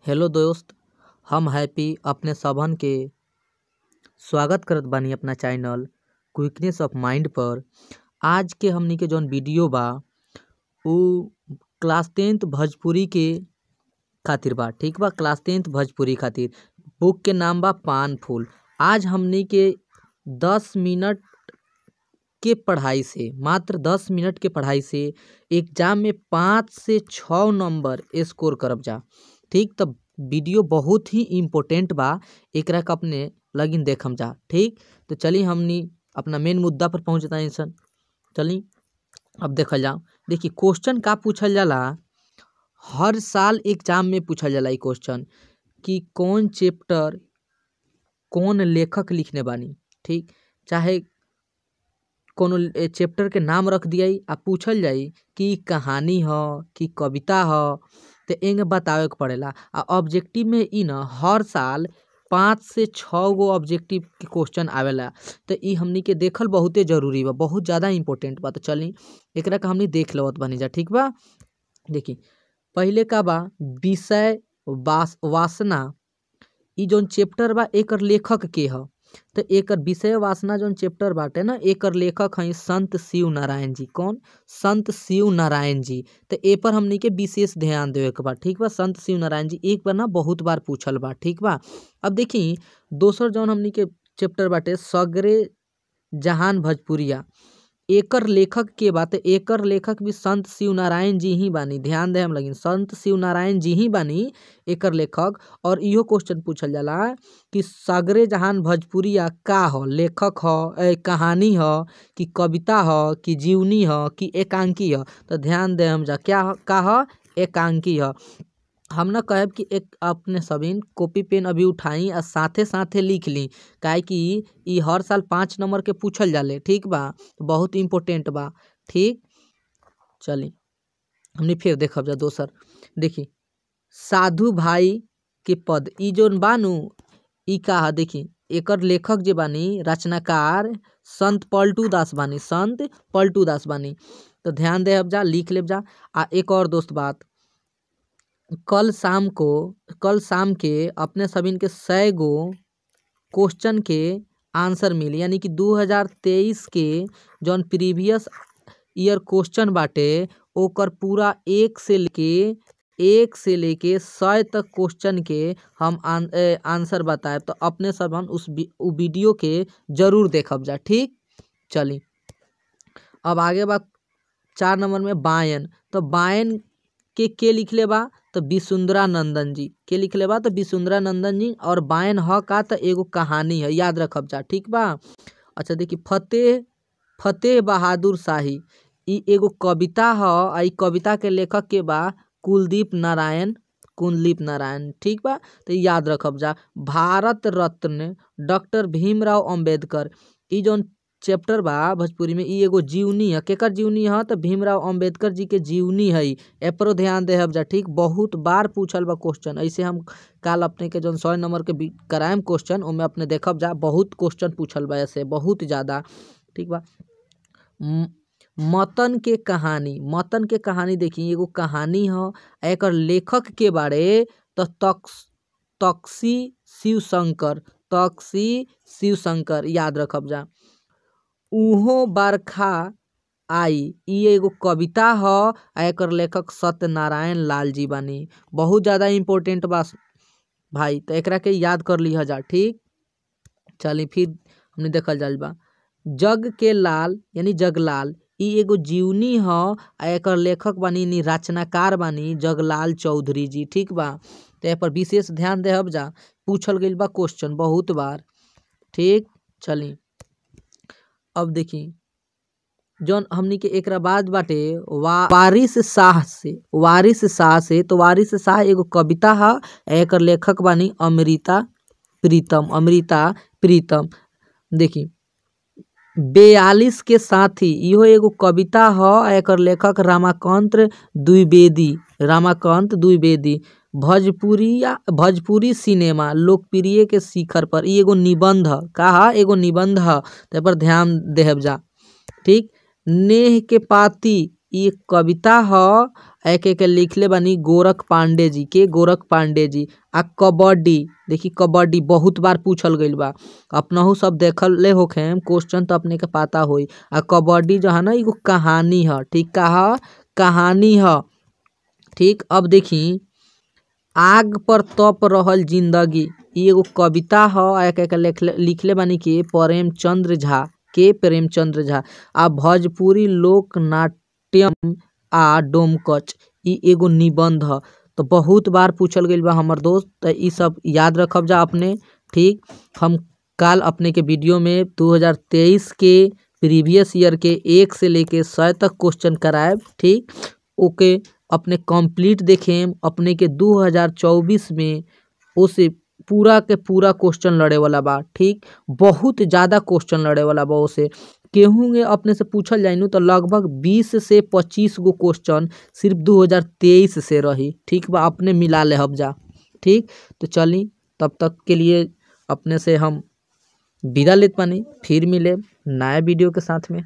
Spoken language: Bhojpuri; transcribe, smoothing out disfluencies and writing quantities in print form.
हेलो दोस्त, हम हैप्पी अपने सबन के स्वागत करत बानी अपना चैनल क्विकनेस ऑफ माइंड पर। आज के हमनी के जौन वीडियो बा उ क्लास 10th भोजपुरी के खातिर बा। ठीक बा, क्लास 10th भोजपुरी खातिर बुक के नाम बा पान फूल। आज हमनी के 10 मिनट के पढ़ाई से, मात्र 10 मिनट के पढ़ाई से एग्जाम में 5 से 6 नंबर स्कोर करब जा। ठीक, तब वीडियो बहुत ही इम्पोर्टेंट बा, एकरा के अपने लगिन देखम जा। ठीक, तो चली हमनी अपना मेन मुद्दा पर पहुंच जाता इंसान। चली अब देखल जाओ। देखिए क्वेश्चन का पूछल जाला, हर साल एग्जाम में पूछल जाला क्वेश्चन कि कौन चैप्टर कौन लेखक लिखने बानी। ठीक, चाहे कोनो चैप्टर के नाम रख दिया आ पूछल जाई कि कहानी ह कि कविता ह, तो एंगे बतावे के पड़ेला। आ ऑब्जेक्टिव में ई न हर साल 5 से 6 गो ऑब्जेक्टिव के क्वेश्चन आवेला। तो ई हमनी के देखल बहुते जरूरी बा, बहुत ज़्यादा इंपॉर्टेंट बा। तो चली एकरा के हमनी देख लेवत बनी जा। ठीक बा, देखी पहले का बा विषय वासना। ई जौन चैप्टर बा एकर लेखक के ह, तो एकर विषय वासना जौन चैप्टर बाटे ना, एकर लेखक हैं संत शिव नारायण जी। कौन? संत शिव नारायण जी। तो ए पर हमनी के विशेष ध्यान देवे के बा। ठीक बा, संत शिव नारायण जी एक बार ना बहुत बार पूछल बा। ठीक बा, अब देखी दोसर जौन हमनी के चैप्टर बाटे सगरे जहान भोजपुरिया, एकर लेखक के बात, एकर लेखक भी संत शिव नारायण जी ही बानी। ध्यान दे हम लगिन, संत शिव नारायण जी ही बानी एकर लेखक। और इहो क्वेश्चन पूछल जाला कि सगरे जहान भोजपुरिया का ह, लेखक ह, कहानी ह कि कविता ह कि जीवनी ह कि एकांकी ह। तो ध्यान दे हम जा, क्या का ह? एकांकी ह। हम ना कहब कि एक अपने सभी कॉपी पेन अभी उठाई और साथे साथे लिख ली, काहे कि ई हर साल 5 नंबर के पूछल जाले। ठीक बा, बहुत इम्पोर्टेंट बा। ठीक, चली हमने फिर देखब जा दोसर। देखी साधु भाई के पद, ई जोन बानू ई का है? देखी एकर लेखक जे बानी, रचनाकार संत पलटू दास बानी, संत पलटू दास बानी। तो ध्यान दे अब जा, लिख लेब जा। आ एक और दोस्त बात, कल शाम के अपने सभी के 100 गो क्वेश्चन के आंसर मिली, यानी कि 2023 के जौन प्रीवियस ईयर क्वेश्चन बाटे ओकर पूरा 1 से लेके 100 तक क्वेश्चन के हम आंसर बताए। तो अपने सब उस वीडियो के जरूर देखब जा। ठीक, चली अब आगे बात 4 नंबर में बायन। तो बायन के लिखले बा? तो विसुंदरा नंदन जी के लिखले बा, तो विसुंदरा नंदन जी। और बायन ह का? तो एगो कहानी है, याद रखब जा। ठीक बा, अच्छा देखी फतेह बहादुर शाही, ई एगो कविता ह। आई कविता के लेखक के बा कुलदीप नारायण। ठीक बा, तो याद रखब जा। भारत रत्न डॉक्टर भीमराव अंबेडकर, ई जौन चैप्टर बा भोजपुरी में, ई एगो जीवनी है। केकर जीवनी है? तो भीमराव अंबेडकर जी के जीवनी है। ए पर ध्यान देहब जा। ठीक, बहुत बार पूछल बा क्वेश्चन। ऐसे हम काल अपने के जौन 100 नंबर के कराएम क्वेश्चन, उनमें अपने देखब जा, बहुत क्वेश्चन पूछल बा ऐसे, बहुत ज़्यादा। ठीक बा, मतन के कहानी देखी एगो कहानी ह। एकर लेखक के बारे तो तक्षी शिवशंकर, याद रखब जा। उहो बरखा आई, ई एगो कविता ह। एकर लेखक सत्यनारायण लाल जी बानी। बहुत ज़्यादा इम्पोर्टेंट बा भाई, तो एकरा के याद कर लिहा जा। ठीक, चली फिर हमने देखल जाल बा जग के लाल, यानी जगलाल, ई एगो जीवनी ह। एकर लेखक बानी, रचनाकार बानी जगलाल चौधरी जी। ठीक बा, तो ए पर विशेष ध्यान देहब जा, पूछल गइल बा क्वेश्चन बहुत बार। ठीक, चली अब देखी जौन हमनी के एकरा बाद बाटे वारिस शाह से। तो वारिस शाह एगो कविता ह। एकर लेखक बानी अमृता प्रीतम। देखी 42 के साथी, इहो एगो कविता ह। एकर लेखक रमाकांत द्विवेदी। भोजपुरी सिनेमा लोकप्रिय के शिखर पर, ई एगो निबंध ह। का ह? एगो निबंध ह, तो पर ध्यान देहब जा। ठीक, नेह के पाती इ कविता ह। एक एक लिखले बानी गोरख पांडे जी के, गोरख पांडे जी। आ कबड्डी देखी, कबड्डी बहुत बार पूछल गइल बा, अपनहु सब देखले होखे क्वेश्चन तो अपने के पता होई। आ कबड्डी जो है ना एगो कहानी ह, ठीक कहा कहानी ह। ठीक, अब देखी आग पर तप रहल जिंदगी, इ एगो कविता ह। एक एक लिखले बानी के प्रेमचंद्र झा के, प्रेमचंद्र झा। आ भोजपुरी लोक नाट्यम आ डोमकच, इ एगो निबंध ह। तो बहुत बार पूछल गइल बा हमर दोस्त, तो इ सब याद रखब जा अपने। ठीक, हम कल अपने के वीडियो में 2023 के प्रीवियस ईयर के 1 से लेके 100 तक क्वेश्चन कराएब। ठीक, ओके अपने कंप्लीट देखें। अपने के 2024 में उसे पूरा के पूरा क्वेश्चन लड़े वाला बा। ठीक, बहुत ज्यादा क्वेश्चन लड़े वाला बा उसे। केहू में अपने से पूछल जाइनु तो लगभग 20 से 25 गो क्वेश्चन सिर्फ 2023 से रही। ठीक बा, अपने मिला ले हब जा। ठीक, तो चली तब तक के लिए अपने से हम विदा लेत बानी, फिर मिले नया वीडियो के साथ में।